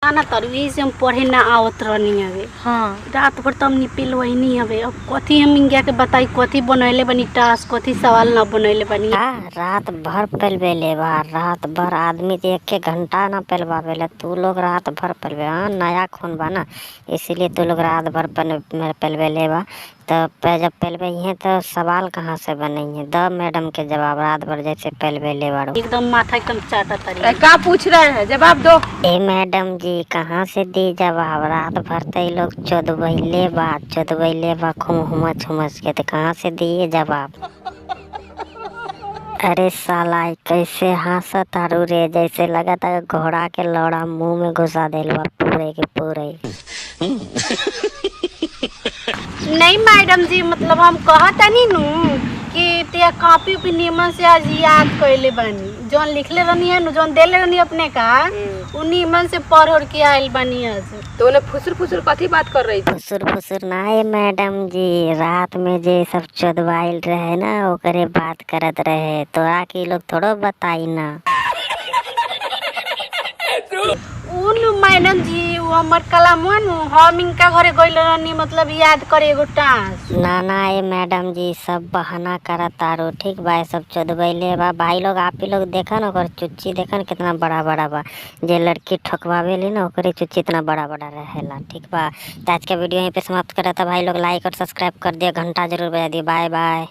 जाना तरवी से हम पढ़े ना आवत रहनी हवे। हाँ रात भर तो हम निपिल वही नहीं हवे। अब कथी हम इंडिया के बताई कथी बनैले बनी टास्क कथी सवाल ना बनैले बनी। रात भर पेलबेले बा, रात भर आदमी तो 1-1 घंटा ना पेलवावेला, तू लोग रात भर पेलबे। हाँ नया खून बा ना, इसीलिए तू लोग रात भर पेलबेले बा। तो जब पेलबे तो सवाल कहाँ से बनेंगे, द मैडम के जवाब रात भर जैसे पेलबेले बाड़ो। एकदम माथा एकदम चाटा तरी। क्या पूछ रहे हैं, जवाब दो। ए मैडम जी कहाँ से दी जवाब, रात भर तो लोग चोदबैले बा हुमच हुमच के, तो कहाँ से दिए जवाब। अरे साला कैसे हंसत तारू रे, जैसे लगा था घोड़ा के लौड़ा मुंह में घुसा देल बा पूरे के पूरे। नहीं मैडम जी, मतलब हम कहता नहीं नू कि ते कॉपी पे निमन से आज याद कैले बानी, जौन लिखले रहनी है नु जौन देले रहनी अपने का उ निमन से पढ़ के आइल बानी आज। तो उन्हें फुसुर फुसुर कथी बात कर रही थी। फुसुर फुसुर ना है मैडम जी, रात में जे सब चोदवाइल रहे ना ओकरे बात करत रहे, तोरा के लोग थोड़ो बताई ना। उन मैडम जी वो हमर कलमवा नु हम इनका घरे गइल रहनी, मतलब याद करे एगो टास्क। ना ए मैडम जी सब बहाना करत तारो, ठीक बा सब चोदबैले बा। भाई लोग आप ही लोग देखा ना ओकर चुच्ची देखा ना कितना बड़ा बड़ा बा, जे लड़की ठोकवावेली ना ओकरे चुच्ची इतना बड़ा बड़ा रहेला, ठीक बा। तो आज का वीडियो यहीं पे समाप्त करा था भाई लोग, लाइक और सब्सक्राइब कर दिया, घंटा जरूर बजा दिया। Bye by.